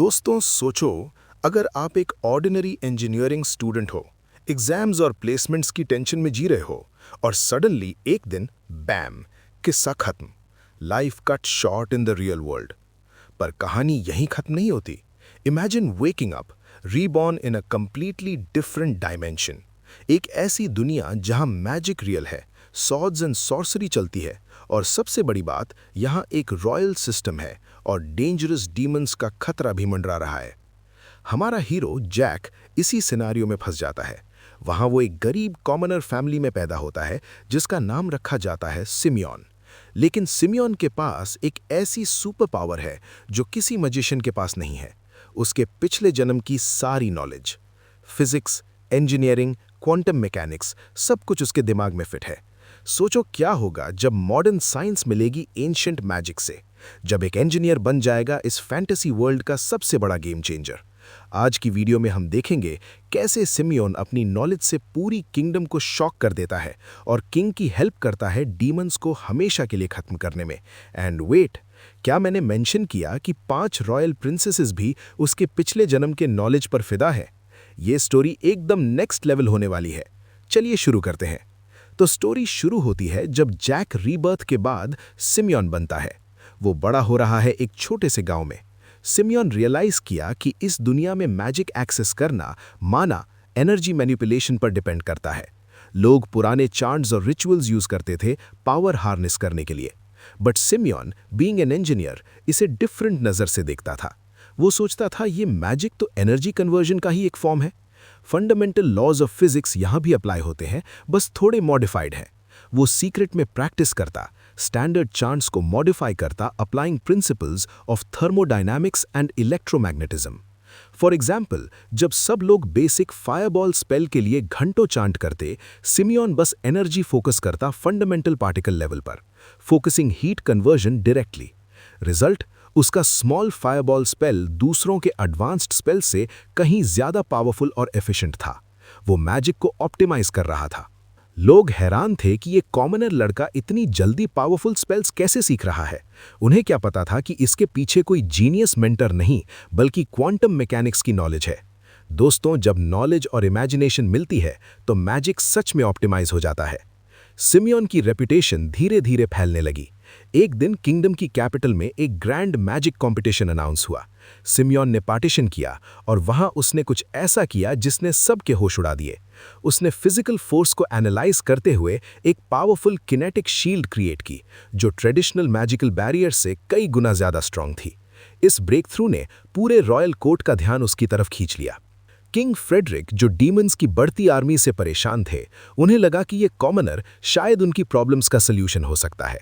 दोस्तों सोचो, अगर आप एक ऑर्डिनरी इंजीनियरिंग स्टूडेंट हो, एग्जाम्स और प्लेसमेंट्स की टेंशन में जी रहे हो और सडनली एक दिन बैम, किस्सा खत्म। Life cut short in the real world. पर कहानी यहीं खत्म नहीं होती। Imagine waking up, reborn in a completely different dimension. एक ऐसी दुनिया जहां मैजिक रियल है, सॉर्ड्स एंड सॉर्सरी चलती है, और सबसे बड़ी बात, यहाँ एक रॉयल सिस्टम है और डेंजरस डीमंस का खतरा भी मंडरा रहा है। हमारा हीरो जैक इसी सिनारियो में फंस जाता है। वहाँ वो एक गरीब कॉमनर फैमिली में पैदा होता है जिसका नाम रखा जाता है सिमियॉन। लेकिन सिमियॉन के पास एक ऐसी सुपर पावर है जो किसी मजिशियन के पास नहीं है। उसके पिछले जन्म की सारी knowledge, physics, engineering, quantum mechanics, सब कुछ उसके दिमाग में फिट है। सोचो क्या होगा जब मॉडर्न साइंस मिलेगी एंशिएंट मैजिक से, जब एक इंजीनियर बन जाएगा इस फैंटेसी वर्ल्ड का सबसे बड़ा गेम चेंजर। आज की वीडियो में हम देखेंगे कैसे सिमियॉन अपनी नॉलेज से पूरी किंगडम को शॉक कर देता है और किंग की हेल्प करता है डीमंस को हमेशा के लिए खत्म करने में। एंड वेट, क्या मैंने मेंशन किया कि 5 रॉयल प्रिंसेसेस भी उसके पिछले जन्म के नॉलेज पर फिदा है? ये स्टोरी एकदम नेक्स्ट लेवल होने वाली है। चलिए शुरू करते हैं। तो स्टोरी शुरू होती है जब जैक रीबर्थ के बाद सिमियॉन बनता है। वो बड़ा हो रहा है एक छोटे से गांव में। सिमियॉन रियलाइज किया कि इस दुनिया में मैजिक एक्सेस करना माना एनर्जी मैनिपुलेशन पर डिपेंड करता है। लोग पुराने चार्ट्स और रिचुअल्स यूज करते थे पावर हार्नेस करने के लिए। बट सिमियॉन बीइंग एन इंजीनियर इसे डिफरेंट नज़र से देखता था। वो सोचता था ये मैजिक तो एनर्जी कन्वर्जन का ही एक फॉर्म है। फंडामेंटल लॉज ऑफ फिजिक्स यहाँ भी अप्लाई होते हैं, बस थोड़े मॉडिफाइड हैं। वो सीक्रेट में प्रैक्टिस करता, स्टैंडर्ड चार्ट्स को मॉडिफाई करता, applying principles of thermodynamics and electromagnetism. For example, जब सब लोग बेसिक फायरबॉल स्पेल के लिए घंटों चांट करते, सिमियॉन बस एनर्जी फोकस करता फंडामेंटल पार्टिकल लेवल पर, focusing heat conversion directly. Result, उसका स्मॉल फायरबॉल स्पेल दूसरों के एडवांस्ड स्पेल से कहीं ज्यादा पावरफुल और एफिशिएंट था। वो मैजिक को ऑप्टिमाइज कर रहा था। लोग हैरान थे कि ये कॉमनर लड़का इतनी जल्दी पावरफुल स्पेल्स कैसे सीख रहा है। उन्हें क्या पता था कि इसके पीछे कोई जीनियस मेंटर नहीं, बल्कि क्वांटम मैकेनिक्स की नॉलेज है। दोस्तों, जब नॉलेज और इमेजिनेशन मिलती है तो मैजिक सच में ऑप्टिमाइज हो जाता है। सिमियॉन की रेपुटेशन धीरे धीरे फैलने लगी। एक दिन किंगडम की कैपिटल में एक ग्रैंड मैजिक कंपटीशन अनाउंस हुआ। सिमियॉन ने पार्टीशन किया और वहां उसने कुछ ऐसा किया जिसने सबके होश उड़ा दिए। उसने फिजिकल फोर्स को एनालाइज करते हुए एक पावरफुल किनेटिक शील्ड क्रिएट की, जो ट्रेडिशनल मैजिकल बैरियर से कई गुना ज्यादा स्ट्रांग थी। इस ब्रेक थ्रू ने पूरे रॉयल कोर्ट का ध्यान उसकी तरफ खींच लिया। किंग फ्रेडरिक, जो डीमंस की बढ़ती आर्मी से परेशान थे, उन्हें लगा कि ये कॉमनर शायद उनकी प्रॉब्लम्स का सल्यूशन हो सकता है।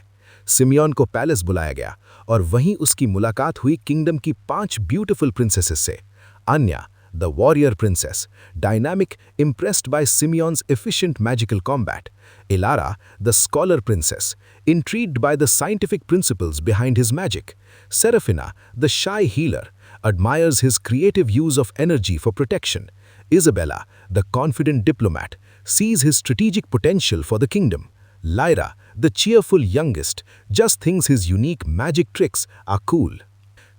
सिमियॉन को पैलेस बुलाया गया और वहीं उसकी मुलाकात हुई किंगडम की 5 ब्यूटीफुल प्रिंसेसेस से। Anya, the warrior princess, dynamic, impressed by Simeon's efficient magical combat. Ilara, the scholar princess, intrigued by the scientific principles behind his magic. Serafina, the shy healer, admires his creative use of energy for protection. Isabella, the confident diplomat, sees his strategic potential for the kingdom. Lyra, the cheerful youngest, just thinks his unique magic tricks are cool.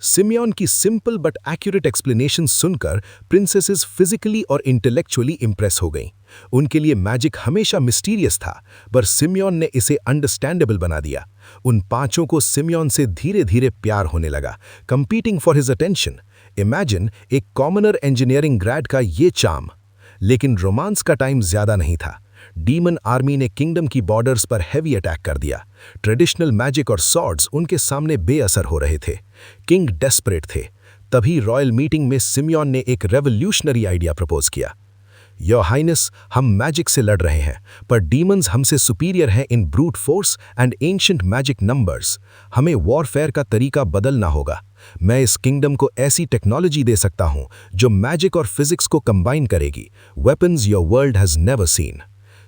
सिमियॉन की simple but accurate explanation सुनकर princesses physically और intellectually Impress हो गईं। उनके लिए magic हमेशा mysterious था, पर सिमियॉन ने इसे अंडरस्टैंडेबल बना दिया। उन 5 को सिमियॉन से धीरे धीरे प्यार होने लगा, competing for his attention. Imagine एक कॉमनर इंजीनियरिंग ग्रेड का ये चार्म। लेकिन रोमांस का टाइम ज्यादा नहीं था। डीमन आर्मी ने किंगडम की बॉर्डर्स पर हैवी अटैक कर दिया। ट्रेडिशनल मैजिक और सॉर्ड्स उनके सामने बेअसर हो रहे थे। किंग डेस्परेट थे। तभी रॉयल मीटिंग में सिमियॉन ने एक रेवोल्यूशनरी आइडिया प्रपोज किया। योर हाइनेस, हम मैजिक से लड़ रहे हैं, पर डीमंस हमसे सुपीरियर हैं in brute force and ancient magic numbers. हमें वॉरफेयर का तरीका बदलना होगा। मैं इस किंगडम को ऐसी टेक्नोलॉजी दे सकता हूं जो मैजिक और फिजिक्स को कंबाइन करेगी, weapons your world has never seen.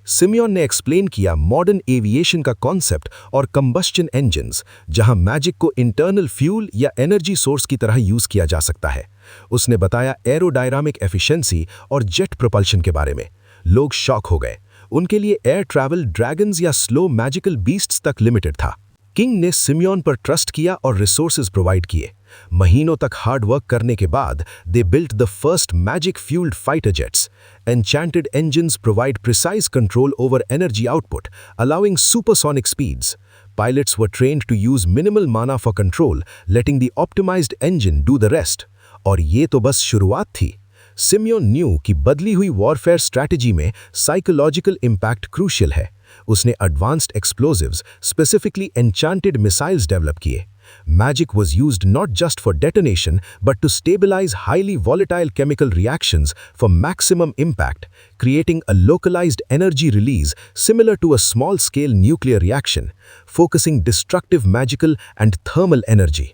Simeon ने एक्सप्लेन किया मॉडर्न एविएशन का कॉन्सेप्ट और कंबस्चन इंजन्स, जहां मैजिक को इंटरनल फ्यूल या एनर्जी सोर्स की तरह यूज किया जा सकता है। उसने बताया एरोडायनामिक एफिशिएंसी और जेट प्रोपल्शन के बारे में। लोग शॉक हो गए। उनके लिए एयर ट्रैवल ड्रैगन्स या स्लो मैजिकल बीस्ट्स तक लिमिटेड था। किंग ने सिमियोन पर ट्रस्ट किया और रिसोर्सेज प्रोवाइड किए। महीनों तक हार्ड वर्क करने के बाद they built the first magic fuelled fighter jets. Enchanted engines provide precise control over energy output, allowing supersonic speeds. Pilots were trained to use minimal mana for control, letting the optimized engine do the rest. और ये तो बस शुरुआत थी। Simeon new कि बदली हुई warfare strategy में साइकोलॉजिकल इम्पैक्ट क्रूशियल है। उसने advanced explosives, specifically enchanted missiles develop किए। Magic was used not just for detonation but to stabilize highly volatile chemical reactions for maximum impact, creating a localized energy release similar to a small-scale nuclear reaction, focusing destructive magical and thermal energy.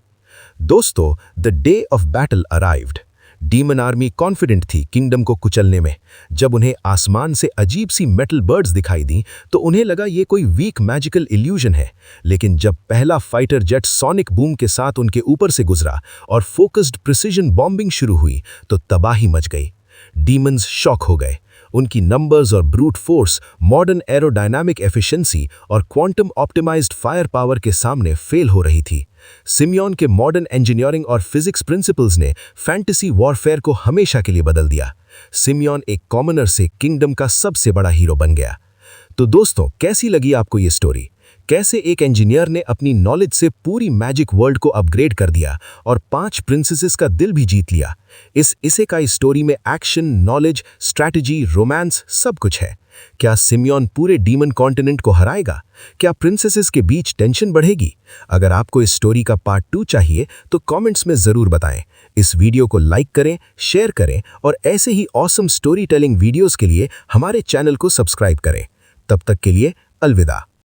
दोस्तों, the day of battle arrived. Demon army confident थी kingdom को कुचलने में। जब उन्हें आसमान से अजीब सी मेटल बर्ड्स दिखाई दी तो उन्हें लगा ये कोई वीक मैजिकल इल्यूजन है। लेकिन जब पहला फाइटर जेट सोनिक बूम के साथ उनके ऊपर से गुजरा और फोकस्ड प्रिसिजन बॉम्बिंग शुरू हुई तो तबाही मच गई। डीमंस शॉक हो गए। उनकी नंबर्स और brute force, modern aerodynamic efficiency और क्वांटम ऑप्टिमाइज्ड फायर पावर के सामने फेल हो रही थी। सिमियोन के मॉडर्न इंजीनियरिंग और फिजिक्स प्रिंसिपल्स ने फैंटेसी वॉरफेयर को हमेशा के लिए बदल दिया। सिमियोन एक कॉमनर से किंगडम का सबसे बड़ा हीरो बन गया। तो दोस्तों, कैसी लगी आपको ये स्टोरी? कैसे एक इंजीनियर ने अपनी नॉलेज से पूरी मैजिक वर्ल्ड को अपग्रेड कर दिया और 5 प्रिंसेसेस का दिल भी जीत लिया। इस इसेकाई स्टोरी में एक्शन, नॉलेज, स्ट्रैटेजी, रोमांस सब कुछ है। क्या सिमियोन पूरे डीमन कॉन्टिनेंट को हराएगा? क्या प्रिंसेसेस के बीच टेंशन बढ़ेगी? अगर आपको इस स्टोरी का पार्ट 2 चाहिए तो कमेंट्स में जरूर बताएं। इस वीडियो को लाइक करें, शेयर करें और ऐसे ही ऑसम स्टोरी टेलिंग वीडियोस के लिए हमारे चैनल को सब्सक्राइब करें। तब तक के लिए अलविदा।